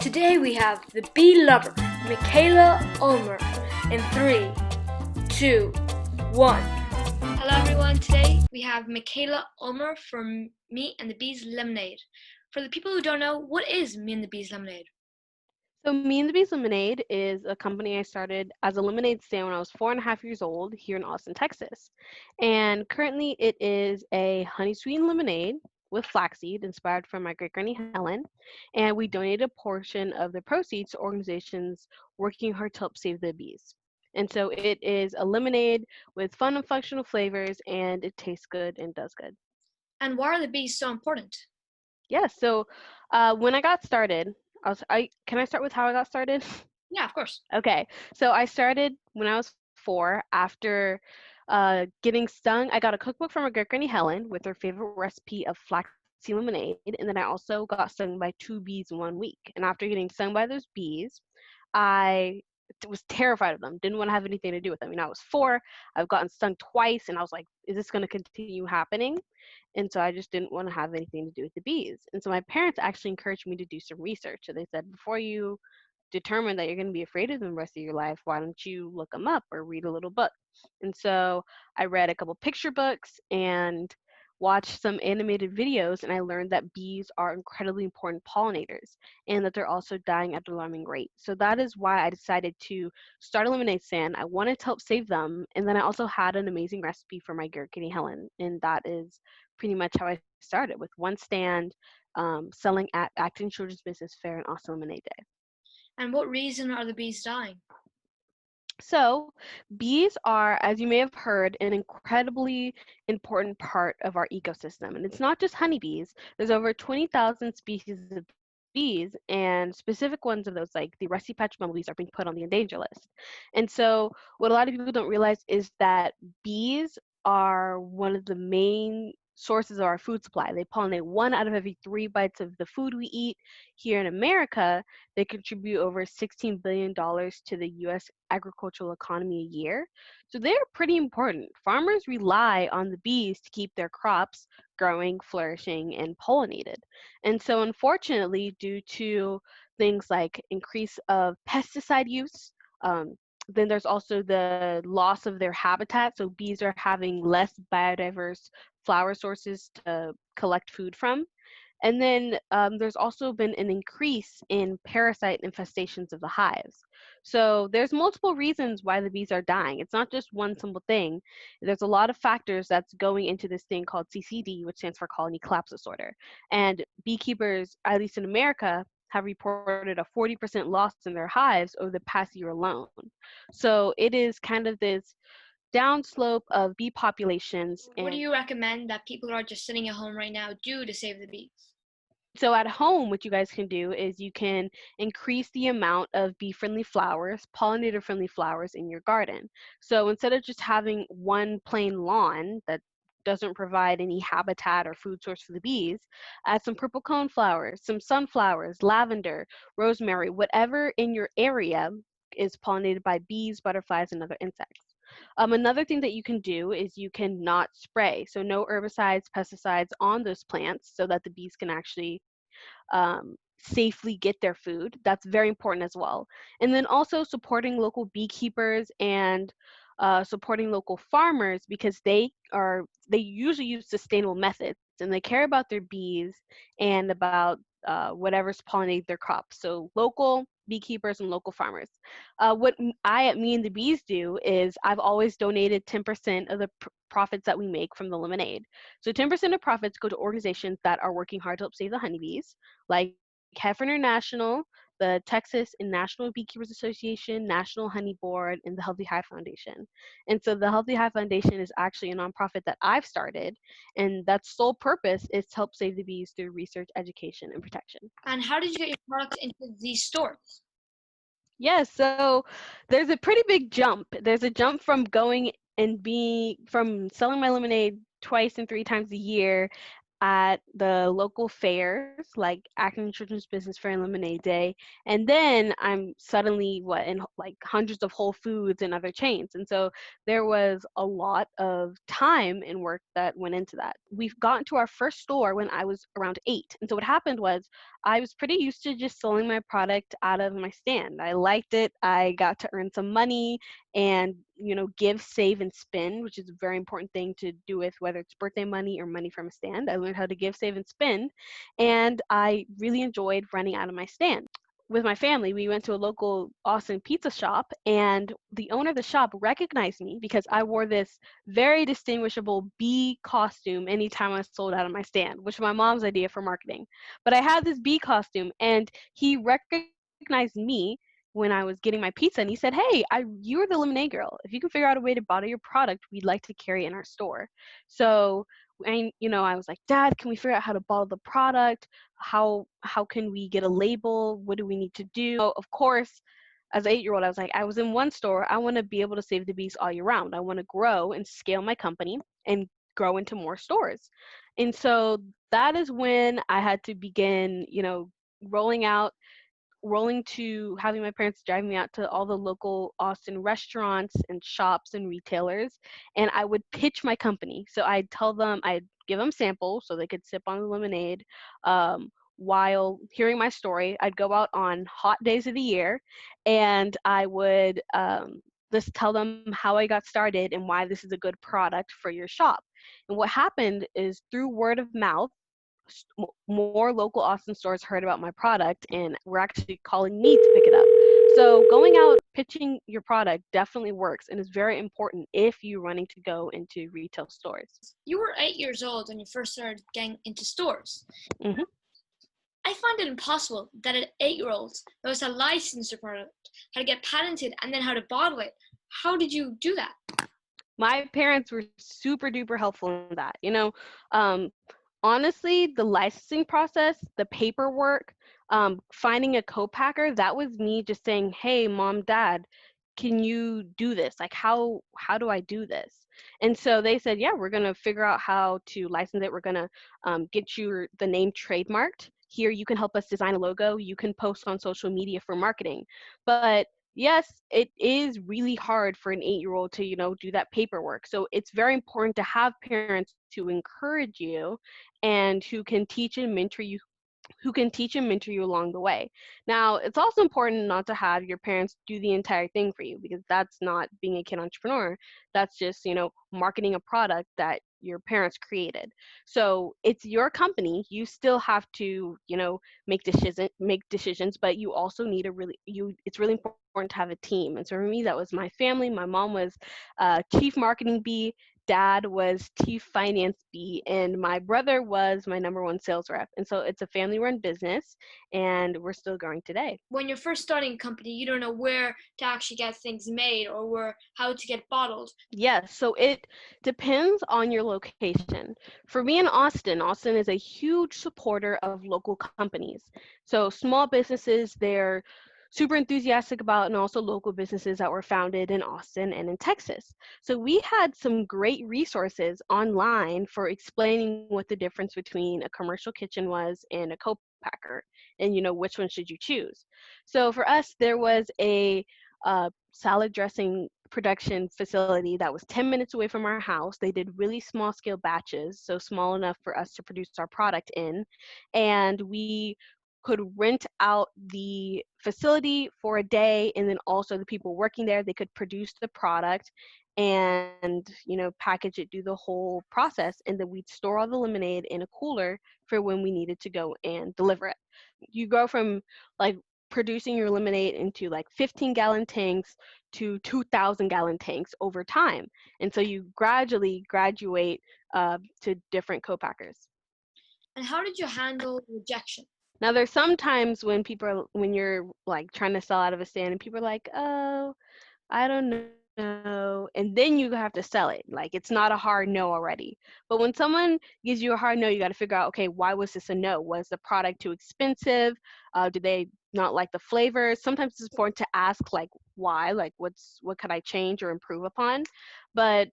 Today we have the bee lover, Mikaila Ulmer, in 3, 2, 1. Hello everyone, today we have Mikaila Ulmer from Me and the Bees Lemonade. For the people who don't know, what is Me and the Bees Lemonade? So Me and the Bees Lemonade is a company I started as a lemonade stand when I was 4.5 years old here in Austin, Texas. And currently it is a honey sweetened lemonade with flaxseed inspired from my great granny Helen. And we donate a portion of the proceeds to organizations working hard to help save the bees. And so it is a lemonade with fun and functional flavors, and it tastes good and does good. And why are the bees so important? Yeah, so when I got started, can I start with how I got started? Yeah, of course. Okay, so I started when I was 4 after getting stung. I got a cookbook from a great granny Helen with her favorite recipe of flaxseed lemonade, and then I also got stung by 2 bees in 1 week. And after getting stung by those bees, I was terrified of them, didn't want to have anything to do with them. I was 4, I've gotten stung twice, and I was like, is this going to continue happening? And so I just didn't want to have anything to do with the bees. And so my parents actually encouraged me to do some research. So they said, before you determine that you're going to be afraid of them the rest of your life, why don't you look them up or read a little book? And so I read a couple picture books and watched some animated videos, and I learned that bees are incredibly important pollinators and that they're also dying at an alarming rate. So that is why I decided to start a lemonade stand. I wanted to help save them, and then I also had an amazing recipe for my Garrett Kitty Helen, and that is pretty much how I started, with one stand selling at Acton Children's Business Fair and Austin Lemonade Day. And what reason are the bees dying? So, bees are, as you may have heard, an incredibly important part of our ecosystem. And it's not just honeybees. There's over 20,000 species of bees, and specific ones of those, like the rusty patch bumblebees, are being put on the endangered list. And so, what a lot of people don't realize is that bees are one of the main sources of our food supply. They pollinate 1 out of every 3 bites of the food we eat here in America. They contribute over $16 billion to the US agricultural economy a year. So they're pretty important. Farmers rely on the bees to keep their crops growing, flourishing, and pollinated. And so, unfortunately, due to things like increase of pesticide use, then there's also the loss of their habitat. So bees are having less biodiverse flower sources to collect food from. And then there's also been an increase in parasite infestations of the hives. So there's multiple reasons why the bees are dying. It's not just one simple thing. There's a lot of factors that's going into this thing called CCD, which stands for colony collapse disorder. And beekeepers, at least in America, have reported a 40% loss in their hives over the past year alone. So it is kind of this downslope of bee populations. What do you recommend that people who are just sitting at home right now do to save the bees? So at home, what you guys can do is you can increase the amount of bee-friendly flowers, pollinator-friendly flowers in your garden. So instead of just having one plain lawn that doesn't provide any habitat or food source for the bees, add some purple cone flowers, some sunflowers, lavender, rosemary, whatever in your area is pollinated by bees, butterflies, and other insects. Another thing that you can do is you can not spray. So no herbicides, pesticides on those plants so that the bees can actually safely get their food. That's very important as well. And then also supporting local beekeepers and supporting local farmers, because they usually use sustainable methods and they care about their bees and about whatever's pollinating their crops. So local beekeepers and local farmers. I at Me and the Bees do is I've always donated 10% of the profits that we make from the lemonade. So 10% of profits go to organizations that are working hard to help save the honeybees, like Heifer International, the Texas and National Beekeepers Association, National Honey Board, and the Healthy Hive Foundation. And so the Healthy Hive Foundation is actually a nonprofit that I've started, and that's sole purpose is to help save the bees through research, education, and protection. And how did you get your products into these stores? Yes, so there's a pretty big jump. There's a jump from going and being from selling my lemonade twice and 3 times a year at the local fairs like Acton Children's Business Fair and Lemonade Day. And then I'm suddenly in like hundreds of Whole Foods and other chains. And so there was a lot of time and work that went into that. We've gotten to our first store when I was around 8. And so what happened was I was pretty used to just selling my product out of my stand. I liked it. I got to earn some money and give, save, and spend, which is a very important thing to do with whether it's birthday money or money from a stand. I learned how to give, save, and spend, and I really enjoyed running out of my stand. With my family, we went to a local Austin pizza shop, and the owner of the shop recognized me because I wore this very distinguishable bee costume anytime I sold out of my stand, which was my mom's idea for marketing. But I had this bee costume, and he recognized me when I was getting my pizza, and he said, "Hey, you're the lemonade girl. If you can figure out a way to bottle your product, we'd like to carry it in our store." So I was like, "Dad, can we figure out how to bottle the product? How can we get a label? What do we need to do?" So, of course, as an 8-year-old, I was like, I was in one store. I want to be able to save the bees all year round. I want to grow and scale my company and grow into more stores. And so that is when I had to begin, rolling out rolling to having my parents drive me out to all the local Austin restaurants and shops and retailers, and I would pitch my company. So I'd give them samples so they could sip on the lemonade. While hearing my story, I'd go out on hot days of the year, and I would just tell them how I got started and why this is a good product for your shop. And what happened is through word of mouth, more local Austin stores heard about my product and were actually calling me to pick it up. So going out pitching your product definitely works and is very important if you're wanting to go into retail stores. You were 8 years old when you first started getting into stores. hmm I find it impossible that an 8-year-old knows how to license a product, how to get patented, and then how to bottle it. How did you do that? My parents were super duper helpful in that. Um, honestly, the licensing process, the paperwork, finding a co-packer, that was me just saying, "Hey, mom, dad, can you do this? Like, how do I do this?" And so they said, "Yeah, we're gonna figure out how to license it. We're gonna get you the name trademarked. Here, you can help us design a logo. You can post on social media for marketing." But yes, it is really hard for an 8-year-old to, do that paperwork. So it's very important to have parents who encourage you and who can teach and mentor you along the way. Now, it's also important not to have your parents do the entire thing for you because that's not being a kid entrepreneur. That's just, marketing a product that your parents created. So it's your company. You still have to, make decisions, but you also need it's really important to have a team. And so for me, that was my family. My mom was chief marketing bee, dad was chief finance bee, and my brother was my number one sales rep. And so it's a family run business, and we're still growing today. When you're first starting a company, you don't know where to actually get things made or how to get bottled. Yes, so it depends on your location. For me in Austin is a huge supporter of local companies. So small businesses, they're super enthusiastic about, and also local businesses that were founded in Austin and in Texas. So we had some great resources online for explaining what the difference between a commercial kitchen was and a co-packer, and which one should you choose. So for us, there was a salad dressing production facility that was 10 minutes away from our house. They did really small scale batches, so small enough for us to produce our product in. And we could rent out the facility for a day, and then also the people working there, they could produce the product and package it, do the whole process, and then we'd store all the lemonade in a cooler for when we needed to go and deliver it. You go from like producing your lemonade into like 15-gallon tanks to 2,000-gallon tanks over time. And so you gradually graduate to different co-packers. And how did you handle rejection? Now there's sometimes when you're like trying to sell out of a stand and people are like, "Oh, I don't know," and then you have to sell it. Like it's not a hard no already. But when someone gives you a hard no, you got to figure out, okay, why was this a no? Was the product too expensive? Did they not like the flavors? Sometimes it's important to ask, like, why, like what could I change or improve upon. But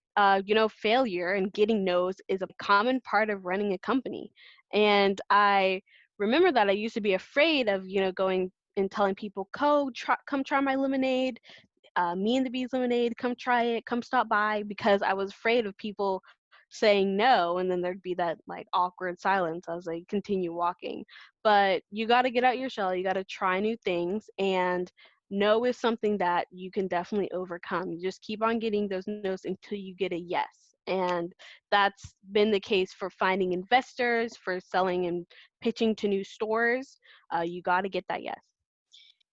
failure and getting no's is a common part of running a company. And I remember that I used to be afraid of, going and telling people, come try my lemonade, me and the Bees Lemonade, come try it, come stop by, because I was afraid of people saying no, and then there'd be that like awkward silence as I continue walking. But you got to get out your shell, you got to try new things, and no is something that you can definitely overcome. You just keep on getting those no's until you get a yes. And that's been the case for finding investors, for selling and pitching to new stores. You got to get that yes.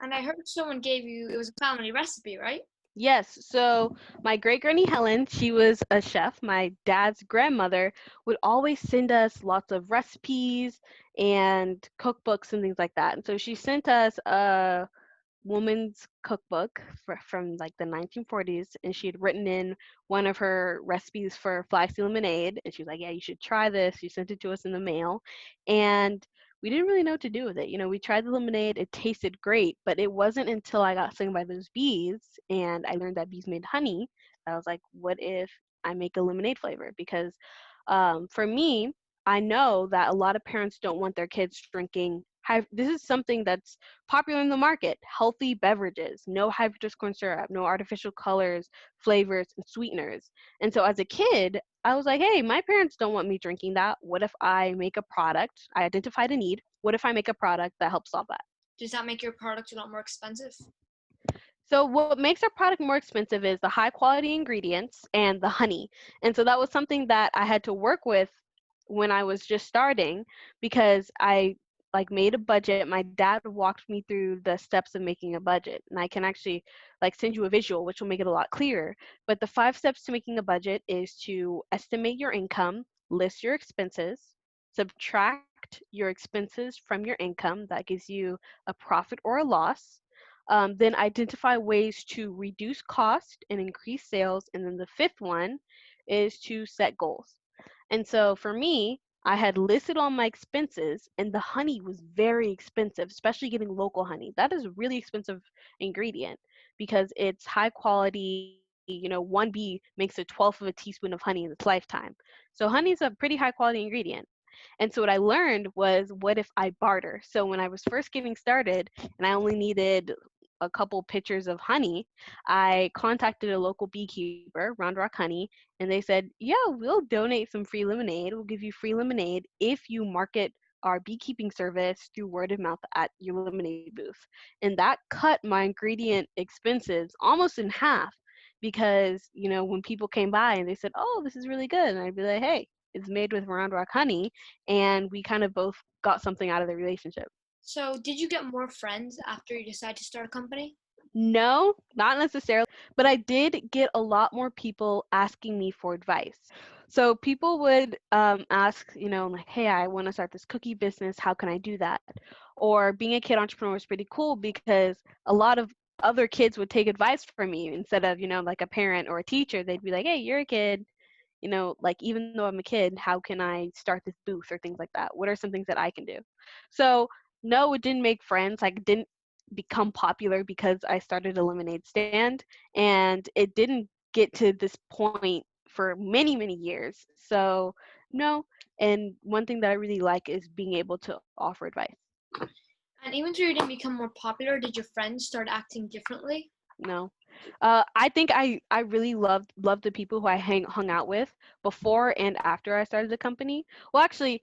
And I heard someone gave you, it was a family recipe, right? Yes. So my great granny Helen, she was a chef. My dad's grandmother would always send us lots of recipes and cookbooks and things like that. And so she sent us a woman's cookbook from like the 1940s, and she had written in one of her recipes for flaxseed lemonade, and she was like, yeah, you should try this. She sent it to us in the mail, and we didn't really know what to do with it. We tried the lemonade, it tasted great, but it wasn't until I got stung by those bees and I learned that bees made honey that I was like, what if I make a lemonade flavor? Because for me, I know that a lot of parents don't want their kids drinking this is something that's popular in the market: healthy beverages, no high fructose corn syrup, no artificial colors, flavors, and sweeteners. And so as a kid, I was like, hey, my parents don't want me drinking that. What if I make a product? I identified a need. What if I make a product that helps solve that? Does that make your product a lot more expensive? So what makes our product more expensive is the high quality ingredients and the honey. And so that was something that I had to work with when I was just starting, because I like made a budget. My dad walked me through the steps of making a budget, and I can actually like send you a visual which will make it a lot clearer. But the 5 steps to making a budget is to estimate your income, list your expenses, subtract your expenses from your income. That gives you a profit or a loss. Then identify ways to reduce cost and increase sales. And then the fifth one is to set goals. And so for me, I had listed all my expenses, and the honey was very expensive, especially getting local honey. That is a really expensive ingredient because it's high quality. One bee makes a 12th of a teaspoon of honey in its lifetime. So honey is a pretty high quality ingredient. And so what I learned was, what if I barter? So when I was first getting started and I only needed a couple pitchers of honey, I contacted a local beekeeper, Round Rock Honey, and they said, yeah, we'll donate some free lemonade. We'll give you free lemonade if you market our beekeeping service through word of mouth at your lemonade booth. And that cut my ingredient expenses almost in half, because, when people came by and they said, oh, this is really good, and I'd be like, hey, it's made with Round Rock Honey, and we kind of both got something out of the relationship. So, did you get more friends after you decided to start a company? No, not necessarily, but I did get a lot more people asking me for advice. So people would ask, like, hey, I want to start this cookie business. How can I do that? Or being a kid entrepreneur is pretty cool because a lot of other kids would take advice from me instead of, like a parent or a teacher. They'd be like, hey, you're a kid. Like, even though I'm a kid, how can I start this booth or things like that? What are some things that I can do? So no, it didn't make friends. Like, didn't become popular because I started a lemonade stand, and it didn't get to this point for many, many years. So no. And one thing that I really like is being able to offer advice. And even though you didn't become more popular, did your friends start acting differently? No. I think I really loved the people who I hung out with before and after I started the company. Well, actually,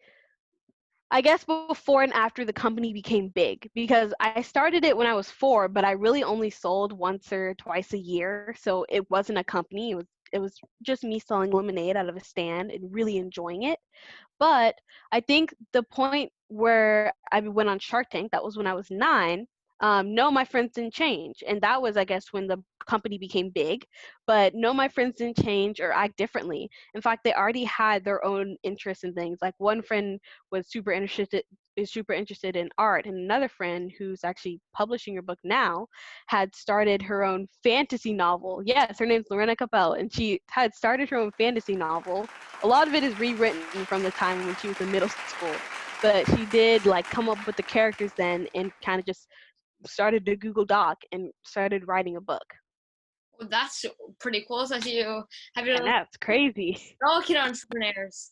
I guess before and after the company became big, because I started it when I was 4, but I really only sold once or twice a year. So it wasn't a company. It was just me selling lemonade out of a stand and really enjoying it. But I think the point where I went on Shark Tank, that was when I was 9. No, my friends didn't change. And that was, I guess, when the company became big. But no, my friends didn't change or act differently. In fact, they already had their own interests in things. Like, one friend was super interested in art, and another friend, who's actually publishing her book now, had started her own fantasy novel. Yes, her name's Lorena Capel, and she had started her own fantasy novel. A lot of it is rewritten from the time when she was in middle school, but she did like come up with the characters then and kind of just started a Google Doc and started writing a book. Well, that's pretty cool. So you have your And that's crazy. all kid entrepreneurs.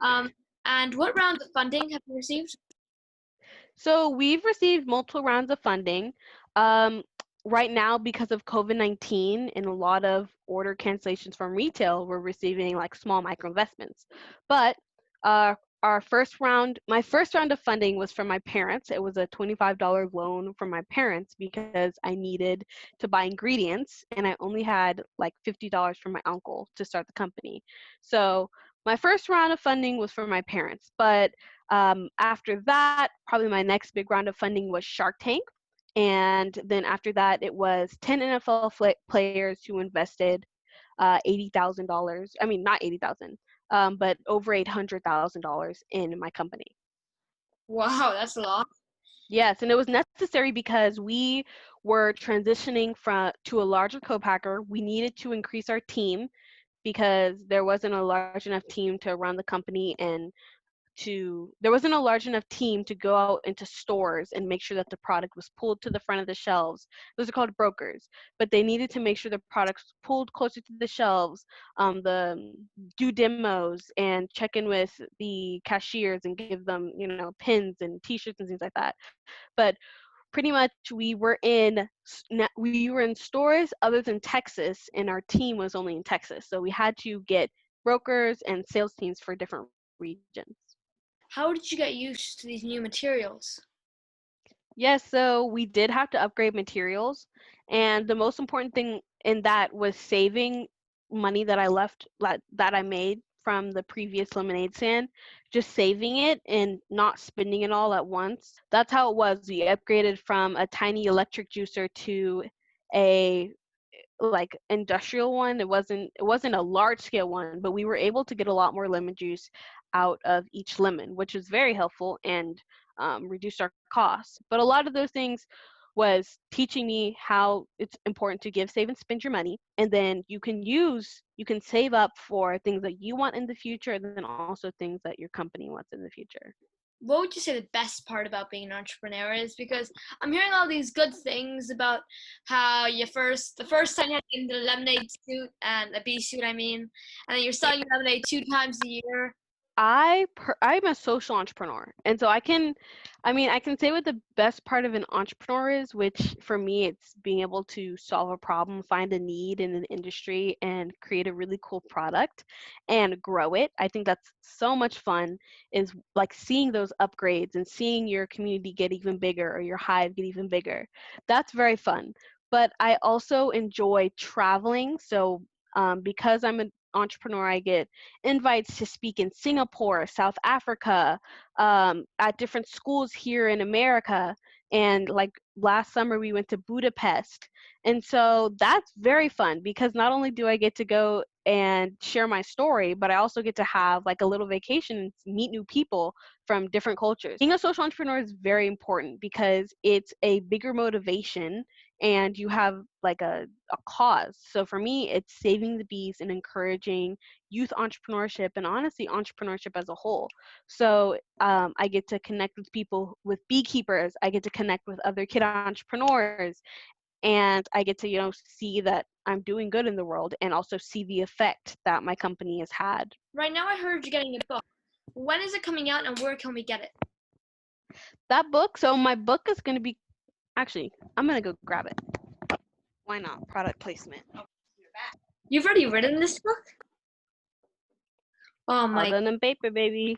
Um, and what round of funding have you received? So we've received multiple rounds of funding. Um, right now, because of COVID-19 and a lot of order cancellations from retail, we're receiving like small micro investments. But uh, my first round of funding was from my parents. It was a $25 loan from my parents because I needed to buy ingredients and I only had like $50 from my uncle to start the company. So my first round of funding was from my parents, but after that, probably my next big round of funding was Shark Tank. And then after that, it was 10 NFL players who invested $80,000. I mean, not 80,000, but over $800,000 in my company. Wow, that's a lot. Yes, and it was necessary because we were transitioning to a larger co-packer. We needed to increase our team because there wasn't a large enough team to run the company and there wasn't a large enough team to go out into stores and make sure that the product was pulled to the front of the shelves. Those are called brokers, but they needed to make sure the products pulled closer to the shelves, do demos and check in with the cashiers and give them, pins and T-shirts and things like that. But pretty much we were in stores other than Texas, and our team was only in Texas, so we had to get brokers and sales teams for different regions. How did you get used to these new materials? Yes, so we did have to upgrade materials, and the most important thing in that was saving money that that I made from the previous lemonade stand, just saving it and not spending it all at once. That's how it was. We upgraded from a tiny electric juicer to a like industrial one. It wasn't a large scale one, but we were able to get a lot more lemon juice out of each lemon, which was very helpful and reduced our costs. But a lot of those things was teaching me how it's important to give, save, and spend your money, and then you can save up for things that you want in the future, and then also things that your company wants in the future. What would you say the best part about being an entrepreneur is? Because I'm hearing all these good things about how the first time you had to get into a lemonade suit and a bee suit, I mean, and then you're selling your lemonade 2 times a year. I'm a social entrepreneur, and so I can say what the best part of an entrepreneur is, which for me it's being able to solve a problem, find a need in an industry, and create a really cool product and grow it. I think that's so much fun. Is like seeing those upgrades and seeing your community get even bigger or your hive get even bigger. That's very fun. But I also enjoy traveling, so because I'm an entrepreneur, I get invites to speak in Singapore, South Africa, at different schools here in America. And like last summer, we went to Budapest. And so that's very fun because not only do I get to go and share my story, but I also get to have like a little vacation and meet new people from different cultures. Being a social entrepreneur is very important because it's a bigger motivation and you have like a cause. So for me, it's saving the bees and encouraging youth entrepreneurship and honestly entrepreneurship as a whole. So I get to connect with people, with beekeepers. I get to connect with other kid entrepreneurs, and I get to see that I'm doing good in the world and also see the effect that my company has had. Right now, I heard you're getting a book. When is it coming out, and where can we get it? That book. So my book is going to be actually. I'm going to go grab it. Why not? Product placement. You've already written this book? Oh All my! done in paper, baby.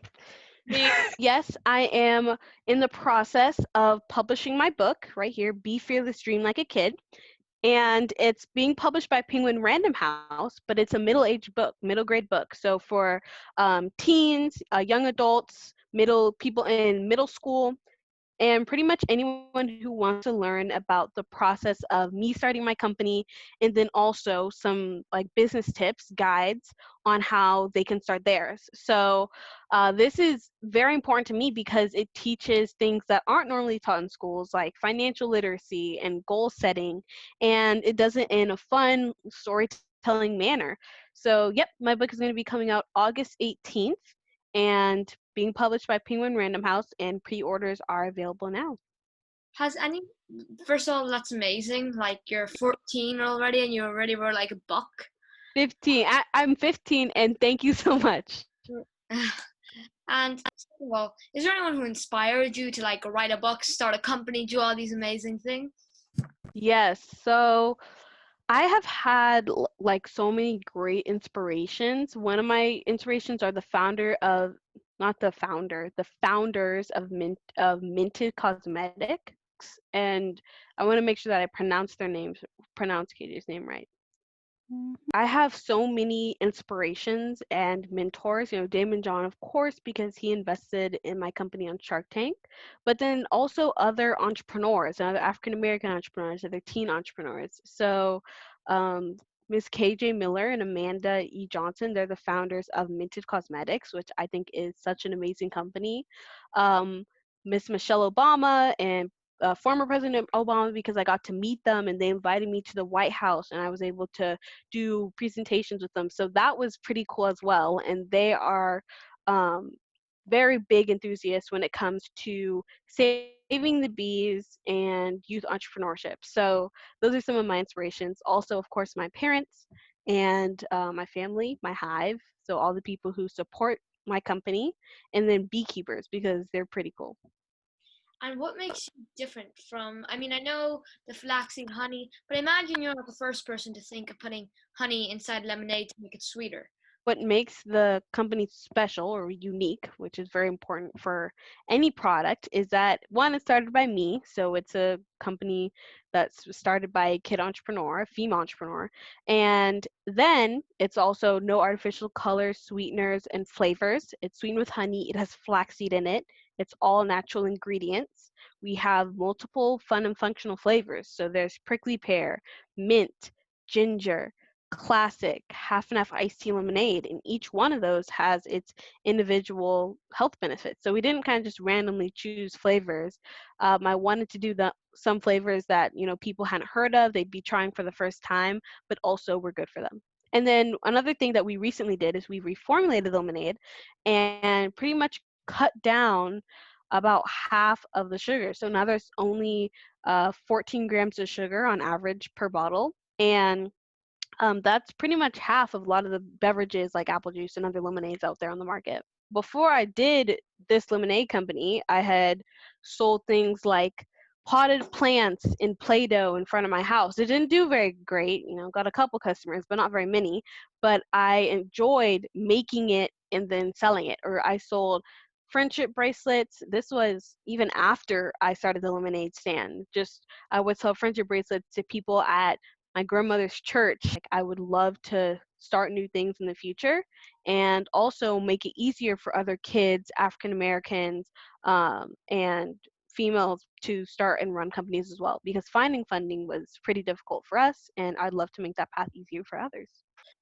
Yes, I am in the process of publishing my book right here, Be Fearless, Dream Like a Kid. And it's being published by Penguin Random House, but it's a middle grade book. So for teens, young adults, people in middle school, and pretty much anyone who wants to learn about the process of me starting my company, and then also some like business tips, guides on how they can start theirs. So this is very important to me because it teaches things that aren't normally taught in schools, like financial literacy and goal setting, and it does it in a fun storytelling manner. So yep, my book is going to be coming out August 18th and being published by Penguin Random House, and pre-orders are available now. Has any First of all, that's amazing. Like you're 14 already and you already were like a buck. 15. I'm 15, and thank you so much. And second of all, is there anyone who inspired you to like write a book, start a company, do all these amazing things? Yes, so I have had like so many great inspirations. One of my inspirations are not the founder, the founders of Minted Cosmetics, and I want to make sure that I pronounce Katie's name right. I have so many inspirations and mentors, Damon John, of course, because he invested in my company on Shark Tank, but then also other entrepreneurs, other African American entrepreneurs, other teen entrepreneurs. So, Miss KJ Miller and Amanda E. Johnson, they're the founders of Minted Cosmetics, which I think is such an amazing company. Um, Miss Michelle Obama and former President Obama, because I got to meet them and they invited me to the White House and I was able to do presentations with them. So that was pretty cool as well. And they are um, very big enthusiasts when it comes to saving the bees and youth entrepreneurship. So those are some of my inspirations. Also, of course, my parents and my family, my hive. So all the people who support my company, and then beekeepers because they're pretty cool. And what makes you different from, I mean, I know the flaxseed honey, but I imagine you're not the first person to think of putting honey inside lemonade to make it sweeter. What makes the company special or unique, which is very important for any product, is that one, it's started by me. So it's a company that's started by a kid entrepreneur, a female entrepreneur. And then it's also no artificial colors, sweeteners, and flavors. It's sweetened with honey. It has flaxseed in it. It's all natural ingredients. We have multiple fun and functional flavors. So there's prickly pear, mint, ginger, classic, half and half iced tea lemonade, and each one of those has its individual health benefits. So we didn't kind of just randomly choose flavors. I wanted to do some flavors that people hadn't heard of, they'd be trying for the first time, but also were good for them. And then another thing that we recently did is we reformulated the lemonade and pretty much cut down about half of the sugar. So now there's only 14 grams of sugar on average per bottle. And that's pretty much half of a lot of the beverages like apple juice and other lemonades out there on the market. Before I did this lemonade company, I had sold things like potted plants in Play-Doh in front of my house. It didn't do very great, got a couple customers, but not very many. But I enjoyed making it and then selling it. Or I sold friendship bracelets. This was even after I started the lemonade stand. Just I would sell friendship bracelets to people at my grandmother's church. Like I would love to start new things in the future and also make it easier for other kids, African Americans, and females to start and run companies as well, because finding funding was pretty difficult for us and I'd love to make that path easier for others.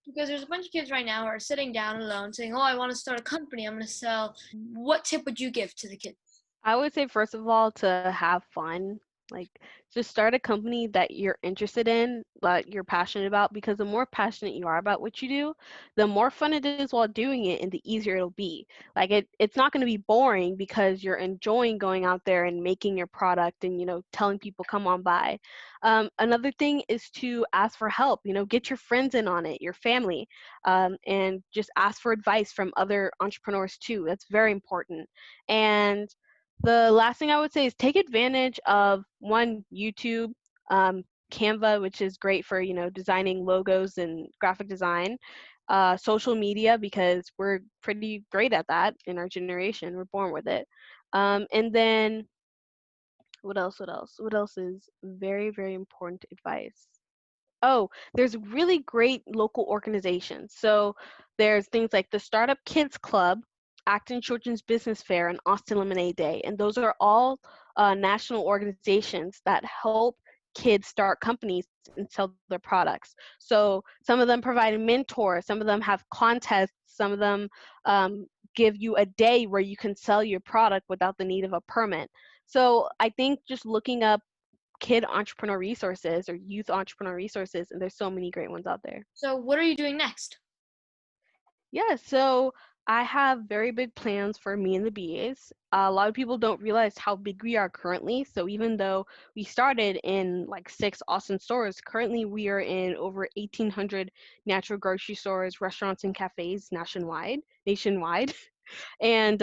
Because there's a bunch of kids right now who are sitting down alone saying, "Oh, I want to start a company. I'm going to sell." What tip would you give to the kids? I would say, first of all, to have fun. Like, just start a company that you're interested in, that you're passionate about, because the more passionate you are about what you do, the more fun it is while doing it and the easier it'll be. Like, it's not going to be boring because you're enjoying going out there and making your product and, telling people, come on by. Another thing is to ask for help, get your friends in on it, your family, and just ask for advice from other entrepreneurs too. That's very important. And the last thing I would say is take advantage of one, YouTube, Canva, which is great for designing logos and graphic design, social media, because we're pretty great at that in our generation. We're born with it. And then what else? What else? What else is very, very important advice? Oh, there's really great local organizations. So there's things like the Startup Kids Club, Acton Children's Business Fair, and Austin Lemonade Day. And those are all national organizations that help kids start companies and sell their products. So some of them provide mentors, some of them have contests, some of them give you a day where you can sell your product without the need of a permit. So I think just looking up kid entrepreneur resources or youth entrepreneur resources, and there's so many great ones out there. So, what are you doing next? Yeah, so I have very big plans for me and the bees. A lot of people don't realize how big we are currently. So even though we started in like 6 Austin stores, currently we are in over 1,800 natural grocery stores, restaurants, and cafes nationwide. And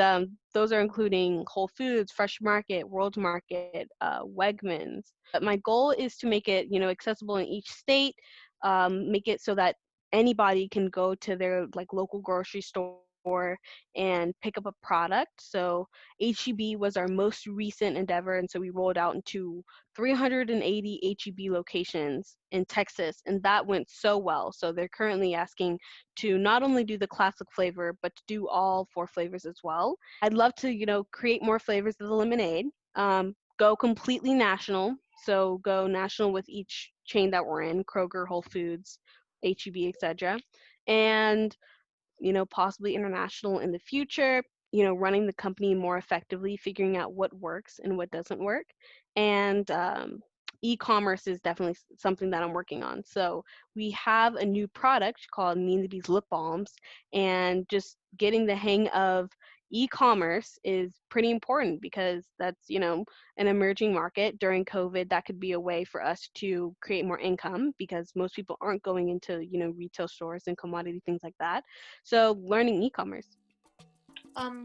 those are including Whole Foods, Fresh Market, World Market, Wegmans. My goal is to make it, accessible in each state, make it so that anybody can go to their like local grocery store and pick up a product. So HEB was our most recent endeavor, and so we rolled out into 380 HEB locations in Texas, and that went so well. So they're currently asking to not only do the classic flavor, but to do all 4 flavors as well. I'd love to, create more flavors of the lemonade, go completely national. So go national with each chain that we're in, Kroger, Whole Foods, HEB, etc. And possibly international in the future, running the company more effectively, figuring out what works and what doesn't work. And e-commerce is definitely something that I'm working on. So we have a new product called Me and the Bees lip balms, and just getting the hang of e-commerce is pretty important because that's, an emerging market. During COVID, that could be a way for us to create more income because most people aren't going into, retail stores and commodity things like that. So learning e-commerce.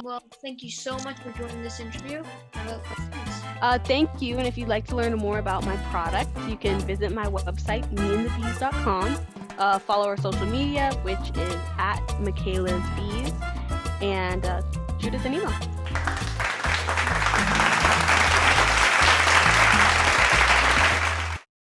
Well, thank you so much for joining this interview. I have questions. Thank you. And if you'd like to learn more about my product, you can visit my website, meandthebees.com. Follow our social media, which is at Mikailas Bees, and shoot us an email.